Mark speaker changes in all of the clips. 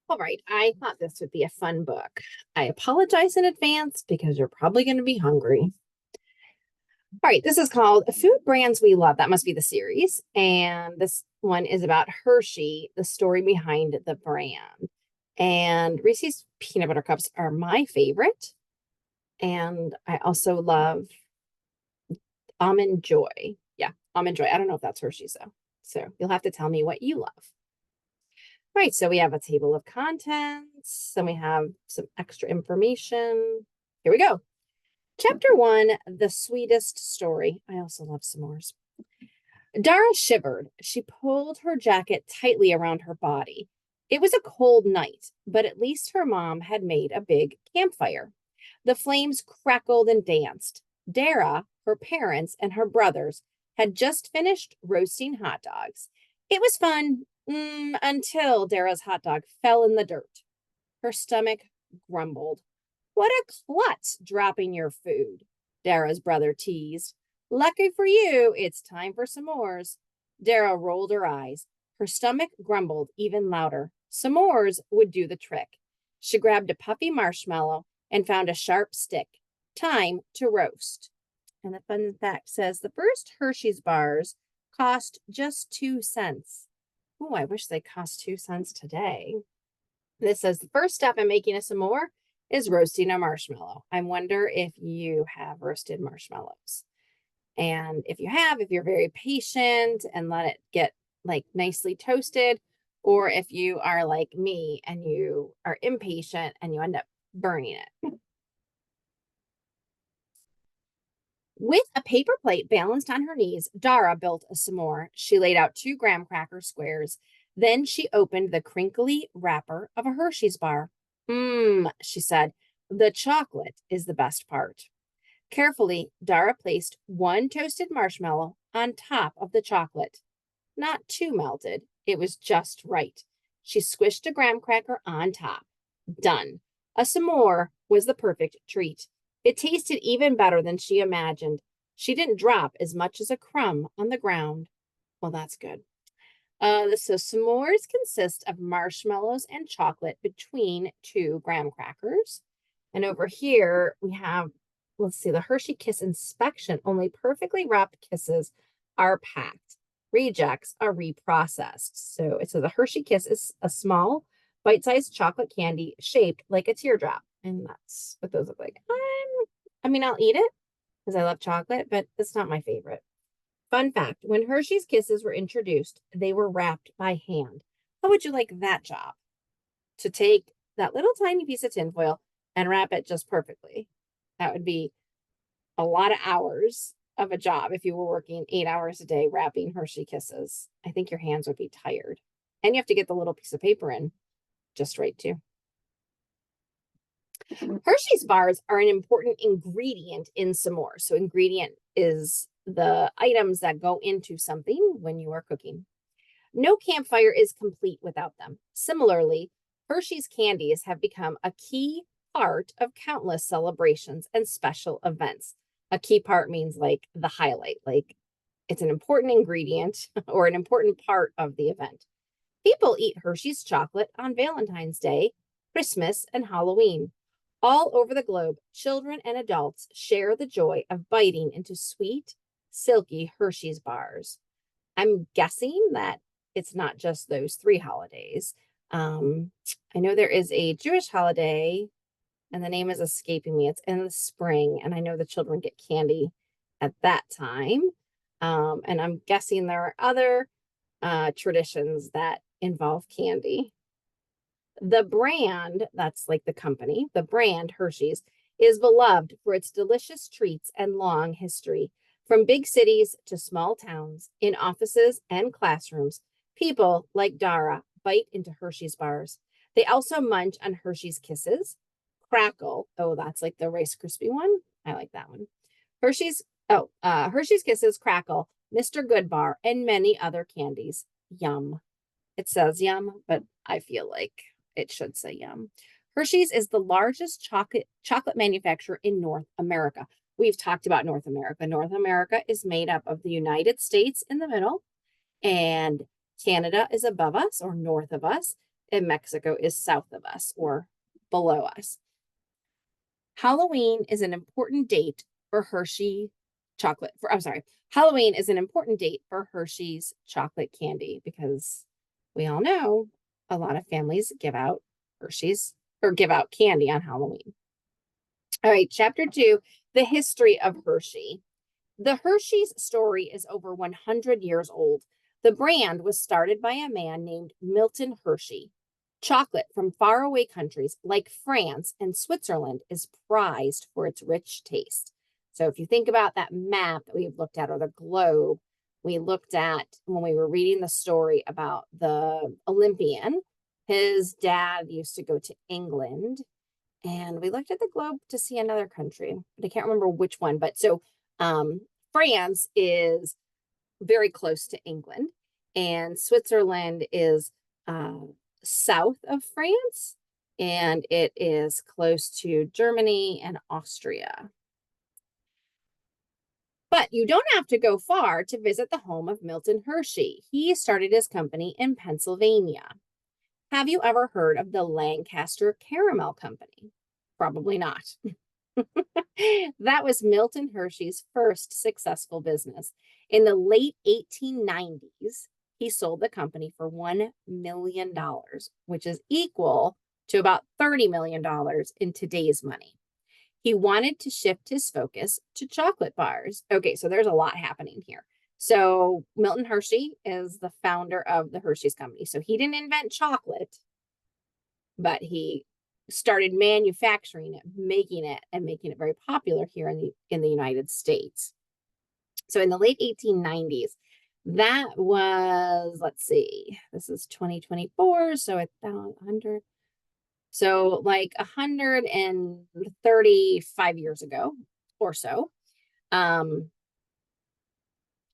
Speaker 1: All right, I thought this would be a fun book. I apologize in advance because you're probably going to be hungry. All right, this is called Food Brands We Love. That must be the series. And this one is about Hershey, the story behind the brand. And Reese's peanut butter cups are my favorite. And I also love Almond Joy. Yeah, Almond Joy. I don't know if that's Hershey's though. So you'll have to tell me what you love. Right, so we have a table of contents, then we have some extra information. Here we go. Chapter 1, The Sweetest Story. I also love s'mores. Dara shivered. She pulled her jacket tightly around her body. It was a cold night, but at least her mom had made a big campfire. The flames crackled and danced. Dara, her parents, and her brothers had just finished roasting hot dogs. It was fun until Dara's hot dog fell in the dirt. Her stomach grumbled. What a klutz dropping your food, Dara's brother teased. Lucky for you, it's time for s'mores. Dara rolled her eyes. Her stomach grumbled even louder. S'mores would do the trick. She grabbed a puffy marshmallow and found a sharp stick. Time to roast. And the fun fact says the first Hershey's bars cost just 2 cents. Oh, I wish they cost 2 cents today. This says the first step in making a s'more is roasting a marshmallow. I wonder if you have roasted marshmallows. And if you have, if you're very patient and let it get like nicely toasted, or if you are like me and you are impatient and you end up burning it. With a paper plate balanced on her knees, Dara built a s'more. She laid out 2 graham cracker squares. Then she opened the crinkly wrapper of a Hershey's bar. She said, the chocolate is the best part. Carefully, Dara placed 1 toasted marshmallow on top of the chocolate. Not too melted. It was just right. She squished a graham cracker on top. Done. A s'more was the perfect treat. It tasted even better than she imagined. She didn't drop as much as a crumb on the ground. Well, that's good. So s'mores consist of marshmallows and chocolate between 2 graham crackers. And over here we have, let's see, the Hershey Kiss inspection. Only perfectly wrapped kisses are packed. Rejects are reprocessed. So it says a Hershey Kiss is a small, bite-sized chocolate candy shaped like a teardrop. And that's what those look like. I'll eat it because I love chocolate, but it's not my favorite. Fun fact, when Hershey's Kisses were introduced, they were wrapped by hand. How would you like that job? To take that little tiny piece of tinfoil and wrap it just perfectly. That would be a lot of hours of a job if you were working 8 hours a day wrapping Hershey Kisses. I think your hands would be tired. And you have to get the little piece of paper in just right too. Hershey's bars are an important ingredient in s'mores. So ingredient is the items that go into something when you are cooking. No campfire is complete without them. Similarly, Hershey's candies have become a key part of countless celebrations and special events. A key part means like the highlight, like it's an important ingredient or an important part of the event. People eat Hershey's chocolate on Valentine's Day, Christmas, and Halloween. All over the globe, children and adults share the joy of biting into sweet, silky Hershey's bars. I'm guessing that it's not just those 3 holidays. I know there is a Jewish holiday, and the name is escaping me. It's in the spring, and I know the children get candy at that time. And I'm guessing there are other traditions that involve candy. The brand, that's like the company, the brand Hershey's, is beloved for its delicious treats and long history. From big cities to small towns, in offices and classrooms, people like Dara bite into Hershey's bars. They also munch on Hershey's Kisses, crackle. Oh, that's like the Rice Krispie one. I like that one. Hershey's Kisses, crackle, Mr. Goodbar, and many other candies. Yum. It says yum, but I feel like it should say yum. Hershey's is the largest chocolate manufacturer in North America. We've talked about North America. North America is made up of the United States in the middle, and Canada is above us or north of us, and Mexico is south of us or below us. Halloween is an important date for Hershey chocolate. Halloween is an important date for Hershey's chocolate candy because we all know a lot of families give out Hershey's or give out candy on Halloween. All right, chapter 2, the history of Hershey. The Hershey's story is over 100 years old. The brand was started by a man named Milton Hershey. Chocolate from faraway countries like France and Switzerland is prized for its rich taste. So if you think about that map that we've looked at, or the globe, we looked at when we were reading the story about the Olympian, his dad used to go to England, and we looked at the globe to see another country, but I can't remember which one. But so France is very close to England, and Switzerland is south of France, and it is close to Germany and Austria. But you don't have to go far to visit the home of Milton Hershey. He started his company in Pennsylvania. Have you ever heard of the Lancaster Caramel Company? Probably not. That was Milton Hershey's first successful business. In the late 1890s, he sold the company for $1 million, which is equal to about $30 million in today's money. He wanted to shift his focus to chocolate bars. Okay, so there's a lot happening here. So Milton Hershey is the founder of the Hershey's Company. So he didn't invent chocolate, but he started manufacturing it, making it very popular here in the United States. So in the late 1890s, that was, let's see, this is 2024, so it's 100. So like 135 years ago or so.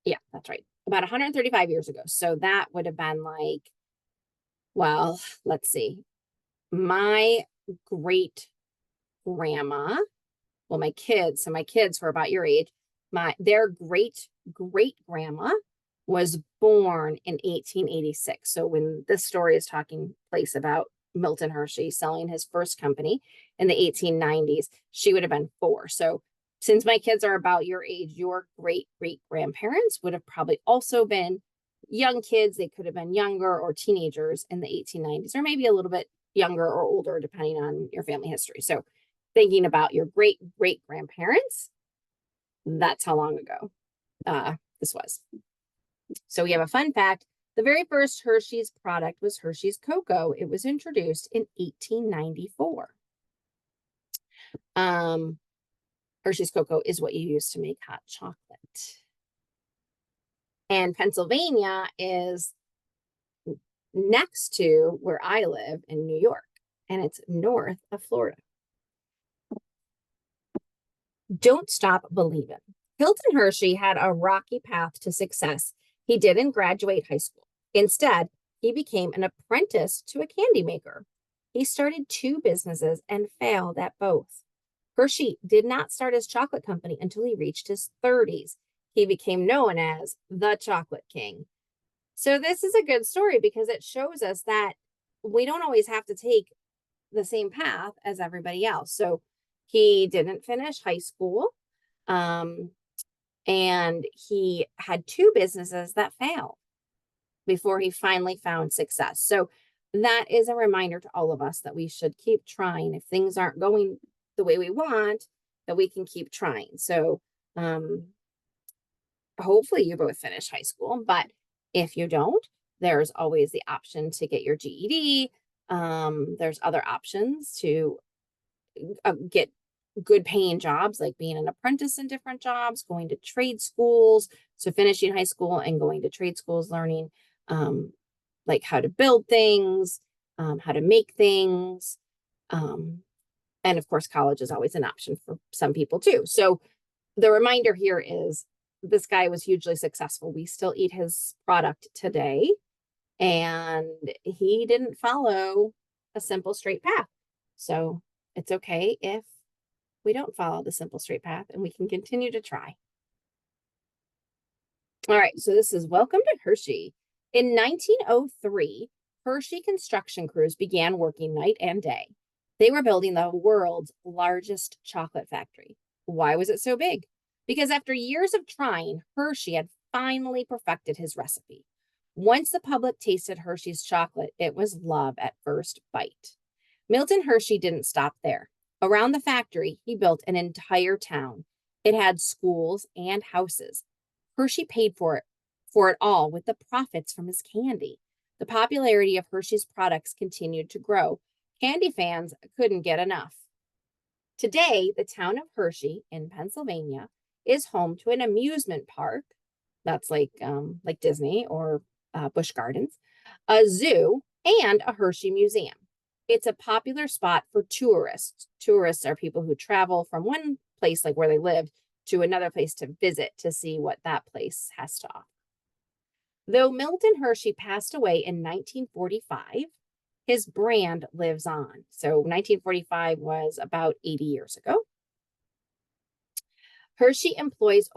Speaker 1: Yeah, that's right. About 135 years ago. So that would have been like, well, let's see. My great grandma, well, my kids were about your age. Their great grandma was born in 1886. So when this story is taking place about Milton Hershey selling his first company in the 1890s, she would have been 4. So since my kids are about your age, your great grandparents would have probably also been young kids. They could have been younger or teenagers in the 1890s, or maybe a little bit younger or older, depending on your family history. So thinking about your great grandparents, that's how long ago this was. So we have a fun fact. The very first Hershey's product was Hershey's Cocoa. It was introduced in 1894. Hershey's Cocoa is what you use to make hot chocolate. And Pennsylvania is next to where I live in New York, and it's north of Florida. Don't stop believing. Hilton Hershey had a rocky path to success. He didn't graduate high school. Instead, he became an apprentice to a candy maker. He started 2 businesses and failed at both. Hershey did not start his chocolate company until he reached his 30s. He became known as the Chocolate King. So this is a good story because it shows us that we don't always have to take the same path as everybody else. So he didn't finish high school, and he had 2 businesses that failed before he finally found success. So that is a reminder to all of us that we should keep trying. If things aren't going the way we want, that we can keep trying. So hopefully you both finish high school, but if you don't, there's always the option to get your GED. There's other options to get good paying jobs, like being an apprentice in different jobs, going to trade schools. So finishing high school and going to trade schools, learning like how to build things, how to make things. And of course, college is always an option for some people too. So the reminder here is this guy was hugely successful. We still eat his product today, and he didn't follow a simple straight path. So it's okay if we don't follow the simple straight path, and we can continue to try. All right, so this is Welcome to Hershey. In 1903, Hershey construction crews began working night and day. They were building the world's largest chocolate factory. Why was it so big? Because after years of trying, Hershey had finally perfected his recipe. Once the public tasted Hershey's chocolate, it was love at first bite. Milton Hershey didn't stop there. Around the factory, he built an entire town. It had schools and houses. Hershey paid for it all with the profits from his candy. The popularity of Hershey's products continued to grow. Candy fans couldn't get enough. Today, the town of Hershey in Pennsylvania is home to an amusement park. That's like Disney or Busch Gardens, a zoo, and a Hershey museum. It's a popular spot for tourists. Tourists are people who travel from one place, like where they live, to another place to visit to see what that place has to offer. Though Milton Hershey passed away in 1945, his brand lives on. So 1945 was about 80 years ago. Hershey employs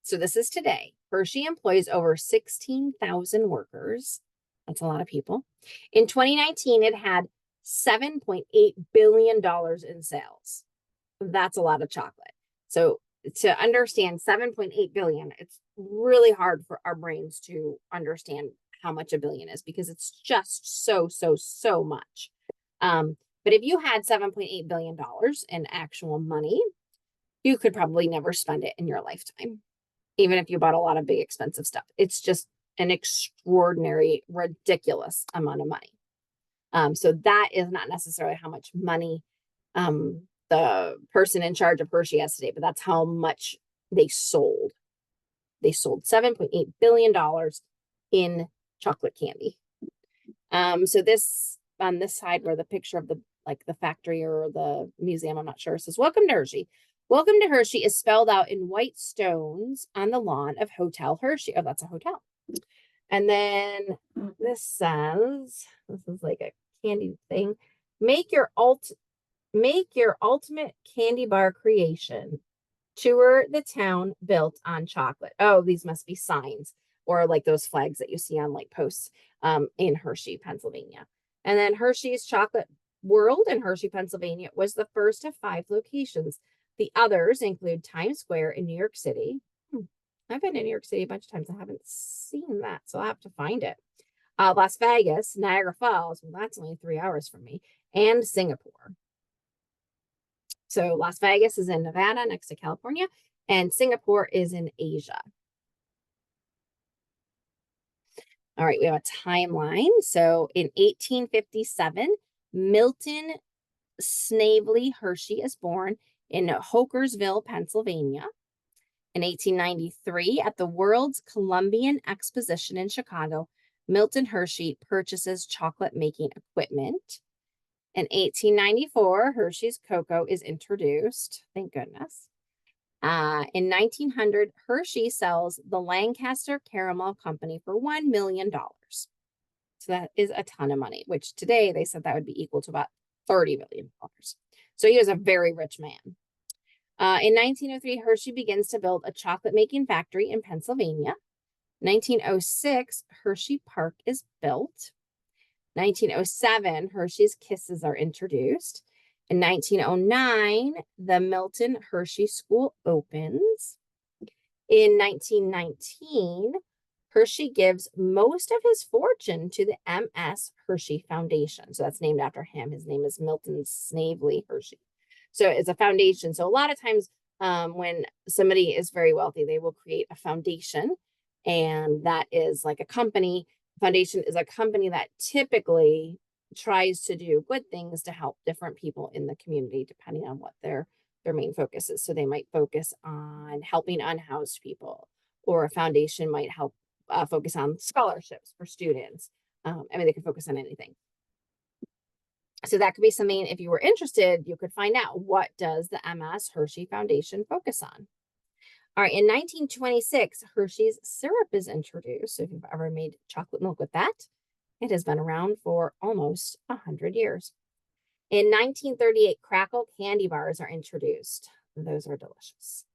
Speaker 1: so this is today, Hershey employs over 16,000 workers. That's a lot of people. In 2019, it had $7.8 billion in sales. That's a lot of chocolate. So to understand 7.8 billion, it's really hard for our brains to understand how much a billion is because it's just so much. But if you had $7.8 billion in actual money, you could probably never spend it in your lifetime, even if you bought a lot of big expensive stuff. It's just an extraordinary, ridiculous amount of money. So that is not necessarily how much money the person in charge of Hershey has today, but that's how much they sold. They sold $7.8 billion in chocolate candy. So this, on this side where the picture of the factory or the museum, I'm not sure, says, "Welcome to Hershey." Welcome to Hershey is spelled out in white stones on the lawn of Hotel Hershey. Oh, that's a hotel. And then this says, this is like a candy thing. Make your ultimate candy bar creation. Tour the town built on chocolate. Oh, these must be signs or like those flags that you see on like posts in Hershey, Pennsylvania. And then Hershey's Chocolate World in Hershey, Pennsylvania was the first of 5 locations. The others include Times Square in New York City. I've been in New York City a bunch of times. I haven't seen that, so I'll have to find it. Las Vegas, Niagara Falls, well, that's only 3 hours from me, and Singapore. So Las Vegas is in Nevada next to California, and Singapore is in Asia. All right, we have a timeline. So in 1857, Milton Snavely Hershey is born in Hokersville, Pennsylvania. In 1893, at the World's Columbian Exposition in Chicago, Milton Hershey purchases chocolate-making equipment. In 1894, Hershey's cocoa is introduced. Thank goodness. In 1900, Hershey sells the Lancaster Caramel Company for $1 million. So that is a ton of money, which today they said that would be equal to about $30 million. So he was a very rich man. In 1903, Hershey begins to build a chocolate-making factory in Pennsylvania. 1906, Hershey Park is built. 1907, Hershey's Kisses are introduced. In 1909, the Milton Hershey School opens. In 1919, Hershey gives most of his fortune to the M.S. Hershey Foundation. So that's named after him. His name is Milton Snavely Hershey. So it's a foundation. So a lot of times when somebody is very wealthy, they will create a foundation, and that is like a company. Foundation is a company that typically tries to do good things to help different people in the community, depending on what their main focus is. So they might focus on helping unhoused people, or a foundation might help focus on scholarships for students. I mean, they can focus on anything. So that could be something, if you were interested, you could find out, what does the M.S. Hershey Foundation focus on? All right, in 1926, Hershey's syrup is introduced. So if you've ever made chocolate milk with that, it has been around for almost 100 years. In 1938, Crackle candy bars are introduced. Those are delicious.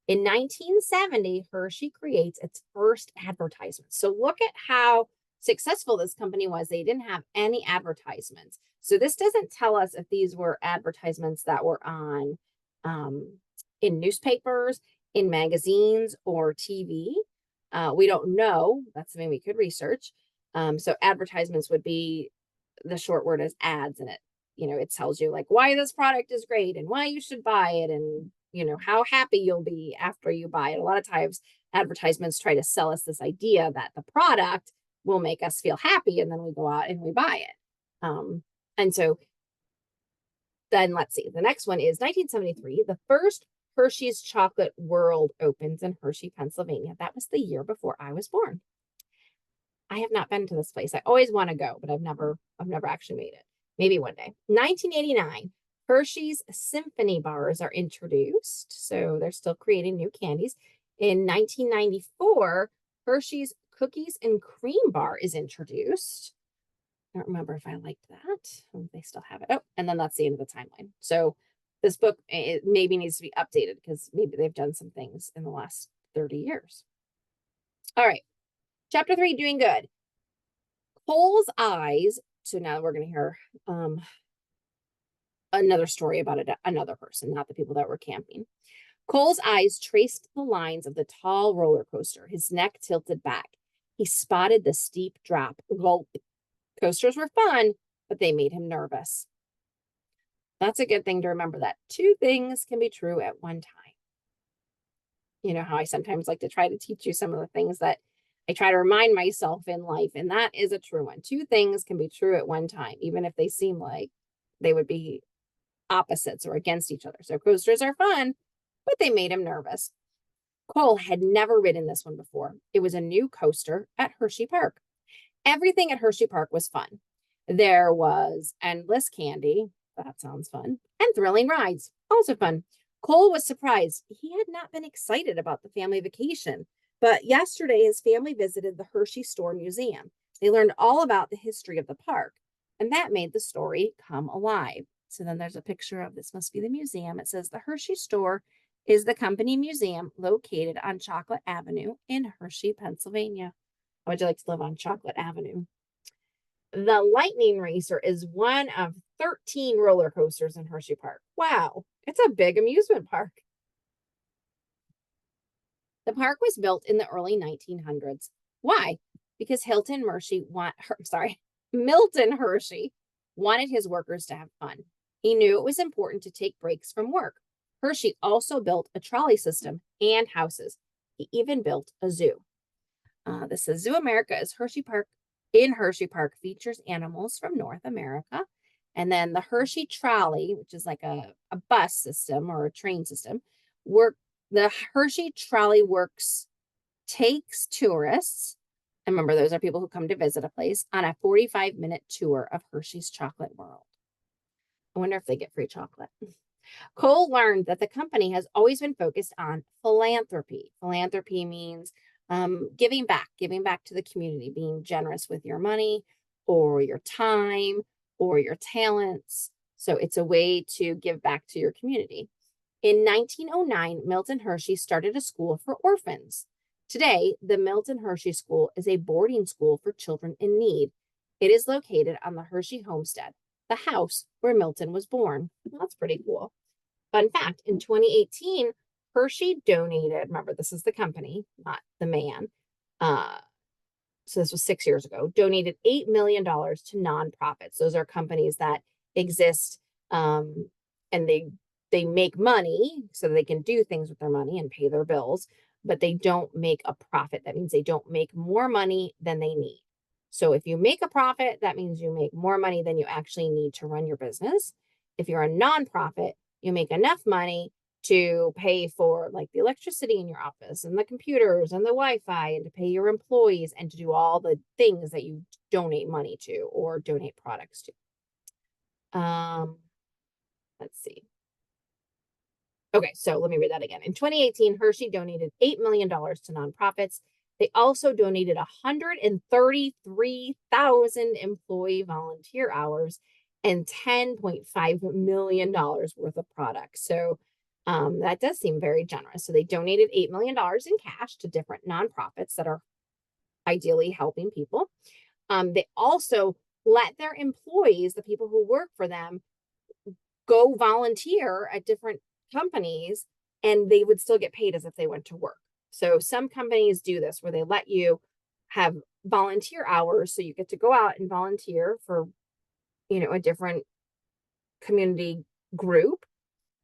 Speaker 1: In 1970, Hershey creates its first advertisement. So look at how successful this company was, they didn't have any advertisements. So this doesn't tell us if these were advertisements that were on in newspapers, in magazines, or TV. We don't know. That's something we could research. So advertisements would be, the short word is ads, and it tells you like why this product is great and why you should buy it, and how happy you'll be after you buy it. A lot of times advertisements try to sell us this idea that the product will make us feel happy, and then we go out and we buy it. And so then let's see, the next one is 1973. The first Hershey's Chocolate World opens in Hershey, Pennsylvania. That was the year before I was born. I have not been to this place. I always want to go, but I've never actually made it. Maybe one day. 1989, Hershey's Symphony Bars are introduced. So they're still creating new candies. In 1994, Hershey's Cookies and Cream Bar is introduced. I don't remember if I liked that. They still have it. Oh, and then that's the end of the timeline. So this book, it maybe needs to be updated because maybe they've done some things in the last 30 years. All right. Chapter 3, doing good. Cole's eyes. So now we're going to hear another story about another person, not the people that were camping. Cole's eyes traced the lines of the tall roller coaster, his neck tilted back. He spotted the steep drop. Gulp. Coasters were fun, but they made him nervous. That's a good thing to remember, that two things can be true at one time. You know how I sometimes like to try to teach you some of the things that I try to remind myself in life, and that is a true one. Two things can be true at one time, even if they seem like they would be opposites or against each other. So coasters are fun, but they made him nervous. Cole had never ridden this one before. It was a new coaster at Hershey Park. Everything at Hershey Park was fun. There was endless candy. That sounds fun. And thrilling rides. Also fun. Cole was surprised. He had not been excited about the family vacation. But yesterday, his family visited the Hershey Store Museum. They learned all about the history of the park. And that made the story come alive. So then there's a picture of, this must be the museum. It says the Hershey Store is the company museum located on Chocolate Avenue in Hershey, Pennsylvania. How would you like to live on Chocolate Avenue? The Lightning Racer is one of 13 roller coasters in Hershey Park. Wow, it's a big amusement park. The park was built in the early 1900s. Why? Because Milton Hershey wanted his workers to have fun. He knew it was important to take breaks from work. Hershey also built a trolley system and houses. He even built a zoo. This says Zoo America is Hershey Park. In Hershey Park features animals from North America. And then the Hershey Trolley, which is like a bus system or a train system, the Hershey Trolley Works takes tourists, and remember those are people who come to visit a place, on a 45-minute tour of Hershey's Chocolate World. I wonder if they get free chocolate. Cole learned that the company has always been focused on philanthropy. Philanthropy means giving back to the community, being generous with your money or your time or your talents. So it's a way to give back to your community. In 1909, Milton Hershey started a school for orphans. Today, the Milton Hershey School is a boarding school for children in need. It is located on the Hershey homestead, the house where Milton was born. Well, that's pretty cool. Fun fact, in 2018, Hershey donated, remember this is the company, not the man, so this was 6 years ago, donated $8 million to nonprofits. Those are companies that exist and they make money so they can do things with their money and pay their bills, but they don't make a profit. That means they don't make more money than they need. So if you make a profit, that means you make more money than you actually need to run your business. If you're a nonprofit, you make enough money to pay for like the electricity in your office and the computers and the Wi-Fi and to pay your employees and to do all the things that you donate money to or donate products to. Let's see. Okay, so let me read that again. In 2018, Hershey donated $8 million to nonprofits. They also donated 133,000 employee volunteer hours and $10.5 million worth of products. So that does seem very generous. So they donated $8 million in cash to different nonprofits that are ideally helping people. They also let their employees, the people who work for them, go volunteer at different companies, and they would still get paid as if they went to work. So some companies do this where they let you have volunteer hours, so you get to go out and volunteer for, a different community group.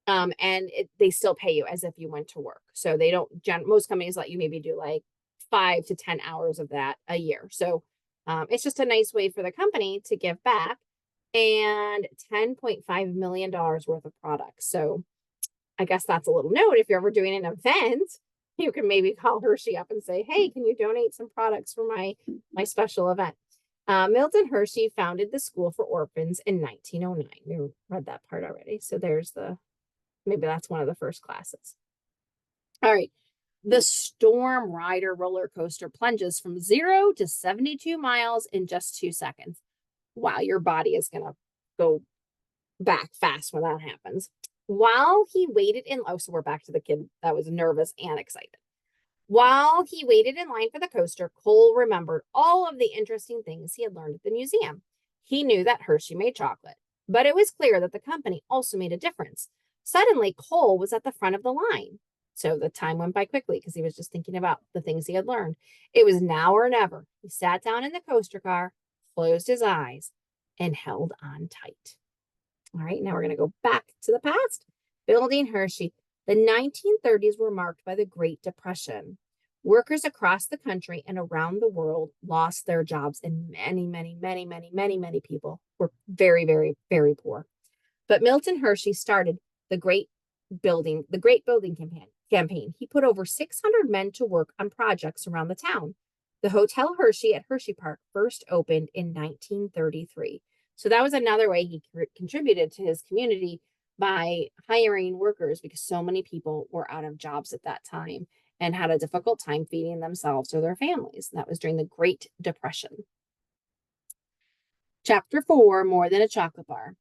Speaker 1: They still pay you as if you went to work. So they don't, most companies let you maybe do like 5 to 10 hours of that a year. So it's just a nice way for the company to give back, and $10.5 million worth of products. So I guess that's a little note. If you're ever doing an event, you can maybe call Hershey up and say, hey, can you donate some products for my special event? Milton Hershey founded the School for Orphans in 1909. We read that part already. So maybe that's one of the first classes. All right. The Storm Rider roller coaster plunges from 0 to 72 miles in just 2 seconds. Wow, your body is going to go back fast when that happens. While he waited so we're back to the kid that was nervous and excited. While he waited in line for the coaster, Cole remembered all of the interesting things he had learned at the museum. He knew that Hershey made chocolate, but it was clear that the company also made a difference. Suddenly, Cole was at the front of the line. So the time went by quickly because he was just thinking about the things he had learned. It was now or never. He sat down in the coaster car, closed his eyes, and held on tight. All right, now we're going to go back to the past. Building Hershey. The 1930s were marked by the Great Depression. Workers across the country and around the world lost their jobs, and many people were very, very, very poor. But Milton Hershey started the Great Building campaign. He put over 600 men to work on projects around the town. The Hotel Hershey at Hershey Park first opened in 1933. So that was another way he contributed to his community, by hiring workers, because so many people were out of jobs at that time and had a difficult time feeding themselves or their families. That was during the Great Depression. Chapter 4, More Than a Chocolate Bar.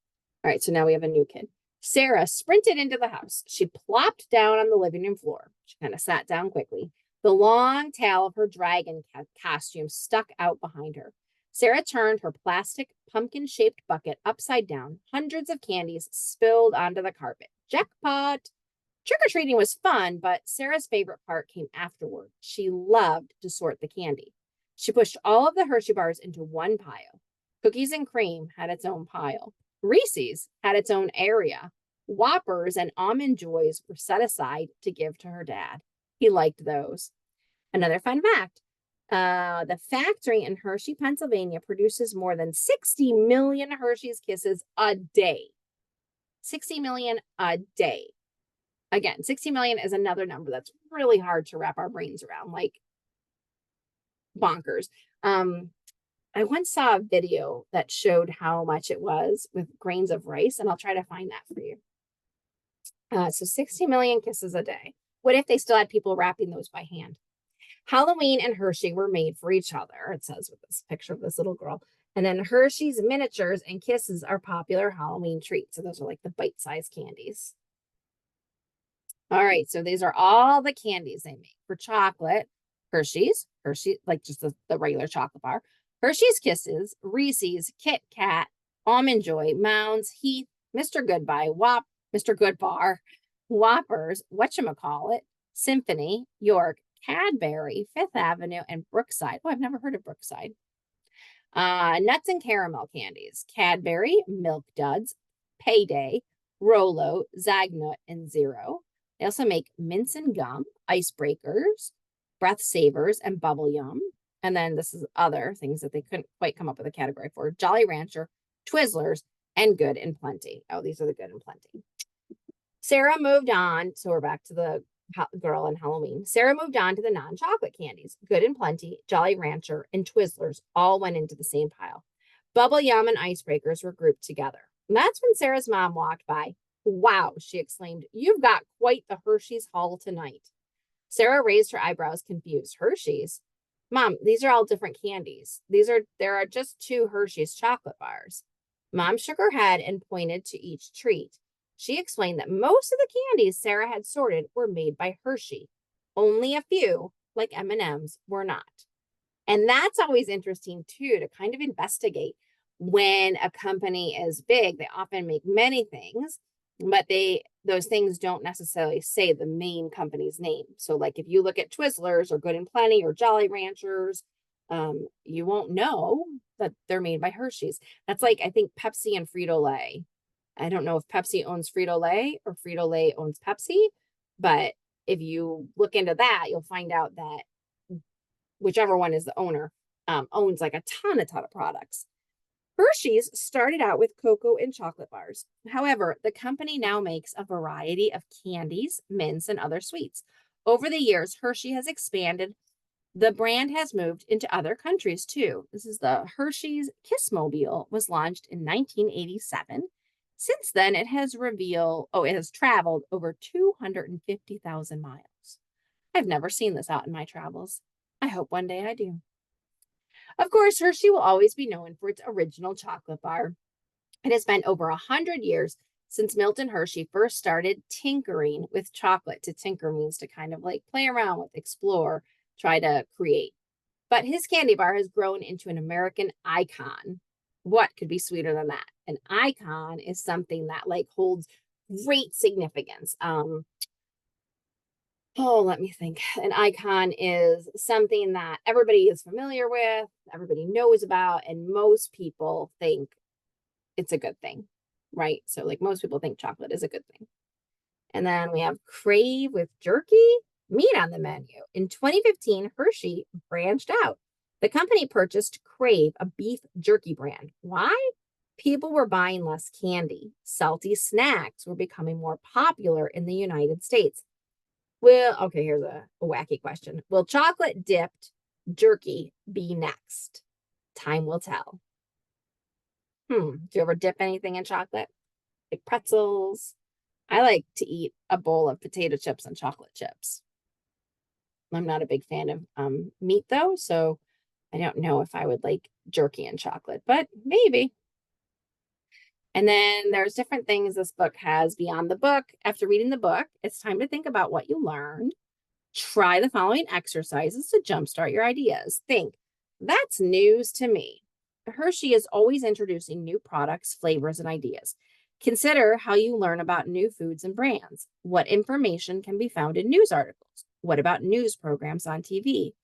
Speaker 1: All right, so now we have a new kid. Sarah sprinted into the house. She plopped down on the living room floor. She kind of sat down quickly. The long tail of her dragon costume stuck out behind her. Sarah turned her plastic pumpkin-shaped bucket upside down. Hundreds of candies spilled onto the carpet. Jackpot! Trick-or-treating was fun, but Sarah's favorite part came afterward. She loved to sort the candy. She pushed all of the Hershey bars into one pile. Cookies and Cream had its own pile. Reese's had its own area. Whoppers and Almond Joys were set aside to give to her dad. He liked those. Another fun fact. The factory in Hershey, Pennsylvania produces more than 60 million Hershey's Kisses a day. 60 million a day. Again, 60 million is another number that's really hard to wrap our brains around, like bonkers. I once saw a video that showed how much it was with grains of rice, and I'll try to find that for you. So 60 million kisses a day. What if they still had people wrapping those by hand? Halloween and Hershey were made for each other, it says with this picture of this little girl. And then Hershey's miniatures and Kisses are popular Halloween treats. So those are like the bite-sized candies. All right, so these are all the candies they make. For chocolate, Hershey, like just the regular chocolate bar. Hershey's Kisses, Reese's, Kit Kat, Almond Joy, Mounds, Heath, Mr. Goodbar, Whoppers, whatchamacallit, Symphony, York, Cadbury, Fifth Avenue, and Brookside. Oh, I've never heard of Brookside. Nuts and caramel candies. Cadbury, Milk Duds, Payday, Rolo, Zagnut, and Zero. They also make mints and gum, icebreakers, breath savers, and bubble yum. And then this is other things that they couldn't quite come up with a category for. Jolly Rancher, Twizzlers, and Good and Plenty. Oh, these are the Good and Plenty. Sarah moved on. So we're back to the girl in Halloween. Sarah moved on to the non-chocolate candies. Good and Plenty, Jolly Rancher, and Twizzlers all went into the same pile. Bubble Yum and Icebreakers were grouped together. And that's when Sarah's mom walked by. Wow, she exclaimed, you've got quite the Hershey's haul tonight. Sarah raised her eyebrows, confused. Hershey's? Mom, these are all different candies. There are just 2 Hershey's chocolate bars. Mom shook her head and pointed to each treat. She explained that most of the candies Sarah had sorted were made by Hershey. Only a few, like M&Ms, were not. And that's always interesting too, to kind of investigate. When a company is big, they often make many things, but those things don't necessarily say the main company's name. So like if you look at Twizzlers or Good and Plenty or Jolly Ranchers, you won't know that they're made by Hershey's. That's like, I think Pepsi and Frito-Lay. I don't know if Pepsi owns Frito-Lay or Frito-Lay owns Pepsi, but if you look into that, you'll find out that whichever one is the owner owns like a ton of products. Hershey's started out with cocoa and chocolate bars. However, the company now makes a variety of candies, mints, and other sweets. Over the years, Hershey has expanded. The brand has moved into other countries too. This is the Hershey's Kissmobile, was launched in 1987. Since then, it has traveled over 250,000 miles. I've never seen this out in my travels. I hope one day I do. Of course, Hershey will always be known for its original chocolate bar. It has been over 100 years since Milton Hershey first started tinkering with chocolate. To tinker means to kind of like play around with, explore, try to create. But his candy bar has grown into an American icon. What could be sweeter than that? An icon is something that like holds great significance. Let me think. An icon is something that everybody is familiar with, everybody knows about, and most people think it's a good thing, right? So like most people think chocolate is a good thing. And then we have Crave with jerky, meat on the menu. In 2015, Hershey branched out. The company purchased Crave, a beef jerky brand. Why? People were buying less candy. Salty snacks were becoming more popular in the United States. Well, okay, here's a wacky question. Will chocolate dipped jerky be next? Time will tell. Do you ever dip anything in chocolate? Like pretzels? I like to eat a bowl of potato chips and chocolate chips. I'm not a big fan of meat though, so I don't know if I would like jerky and chocolate, but maybe. And then there's different things this book has beyond the book. After reading the book, it's time to think about what you learned. Try the following exercises to jumpstart your ideas. Think, that's news to me. Hershey is always introducing new products, flavors, and ideas. Consider how you learn about new foods and brands. What information can be found in news articles? What about news programs on TV?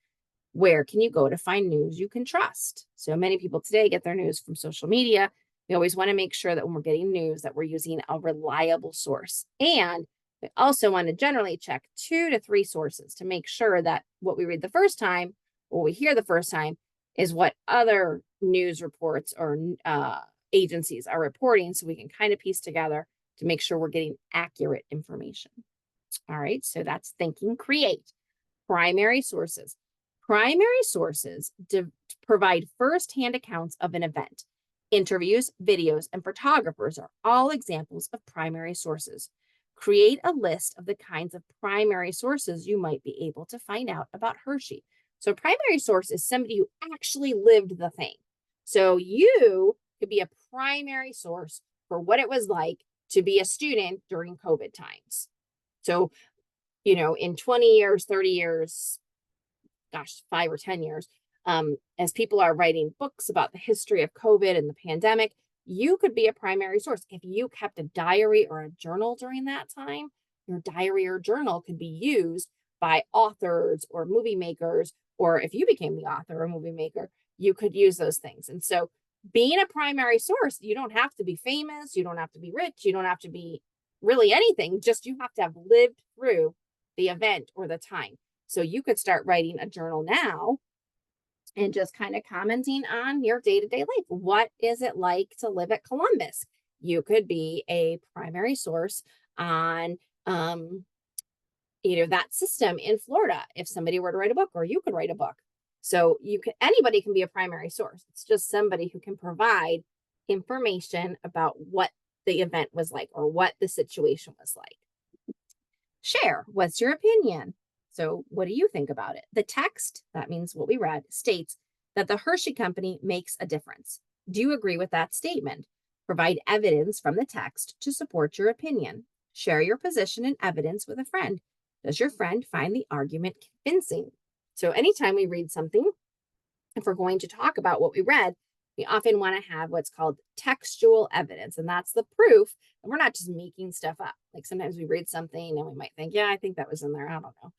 Speaker 1: Where can you go to find news you can trust? So many people today get their news from social media. We always want to make sure that when we're getting news that we're using a reliable source. And we also want to generally check 2 to 3 sources to make sure that what we read the first time, what we hear the first time, is what other news reports or agencies are reporting, so we can kind of piece together to make sure we're getting accurate information. All right, so that's thinking. Create. Primary sources. Primary sources provide first-hand accounts of an event. Interviews, videos, and photographers are all examples of primary sources. Create a list of the kinds of primary sources you might be able to find out about Hershey. So a primary source is somebody who actually lived the thing. So you could be a primary source for what it was like to be a student during COVID times. So, in 20 years, 30 years, 5 or 10 years, as people are writing books about the history of COVID and the pandemic, you could be a primary source. If you kept a diary or a journal during that time, your diary or journal could be used by authors or movie makers, or if you became the author or movie maker, you could use those things. And so being a primary source, you don't have to be famous, you don't have to be rich, you don't have to be really anything, just you have to have lived through the event or the time. So you could start writing a journal now and just kind of commenting on your day-to-day life. What is it like to live at Columbus? You could be a primary source on that system in Florida. If somebody were to write a book, or you could write a book. So anybody can be a primary source. It's just somebody who can provide information about what the event was like or what the situation was like. Share. What's your opinion? So what do you think about it? The text, that means what we read, states that the Hershey Company makes a difference. Do you agree with that statement? Provide evidence from the text to support your opinion. Share your position and evidence with a friend. Does your friend find the argument convincing? So anytime we read something, if we're going to talk about what we read, we often want to have what's called textual evidence. And that's the proof that we're not just making stuff up. Like sometimes we read something and we might think, yeah, I think that was in there. I don't know.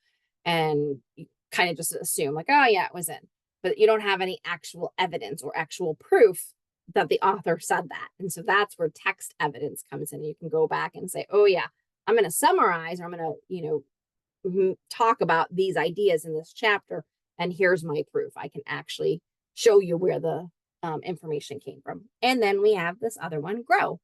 Speaker 1: And you kind of just assume like, oh yeah, it was in, but you don't have any actual evidence or actual proof that the author said that. And so that's where text evidence comes in. You can go back and say, oh yeah, I'm going to summarize, or I'm going to, talk about these ideas in this chapter. And here's my proof. I can actually show you where the information came from. And then we have this other one, grow,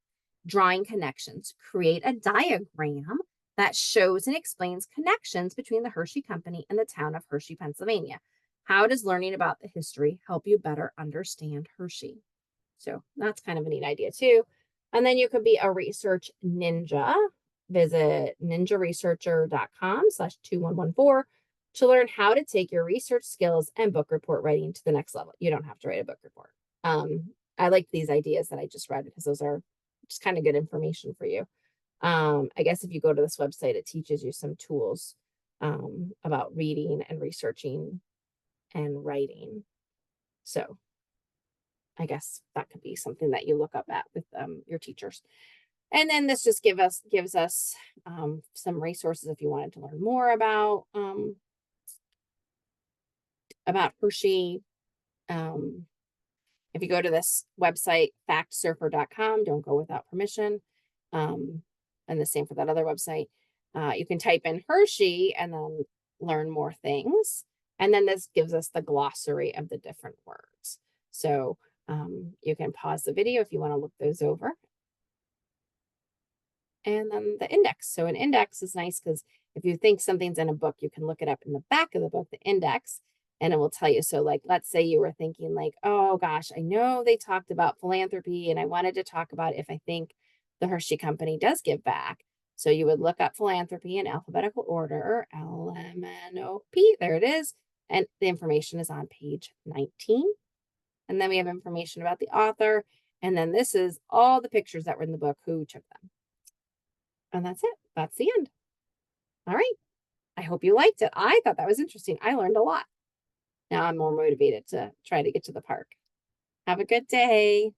Speaker 1: drawing connections, create a diagram that shows and explains connections between the Hershey Company and the town of Hershey, Pennsylvania. How does learning about the history help you better understand Hershey? So that's kind of a neat idea too. And then you could be a research ninja. Visit ninjaresearcher.com/2114 to learn how to take your research skills and book report writing to the next level. You don't have to write a book report. I like these ideas that I just read because those are just kind of good information for you. I guess if you go to this website, it teaches you some tools about reading and researching and writing. So I guess that could be something that you look up at with your teachers. And then this just gives us some resources if you wanted to learn more about Hershey. If you go to this website, factsurfer.com, don't go without permission. And the same for that other website. You can type in Hershey and then learn more things. And then this gives us the glossary of the different words. So you can pause the video if you want to look those over. And then the index. So an index is nice because if you think something's in a book, you can look it up in the back of the book, the index, and it will tell you. So like, let's say you were thinking like, oh gosh, I know they talked about philanthropy and I wanted to talk about if I think the Hershey Company does give back. So you would look up philanthropy in alphabetical order, LMNOP, there it is. And the information is on page 19. And then we have information about the author. And then this is all the pictures that were in the book, who took them. And that's it. That's the end. All right. I hope you liked it. I thought that was interesting. I learned a lot. Now I'm more motivated to try to get to the park. Have a good day.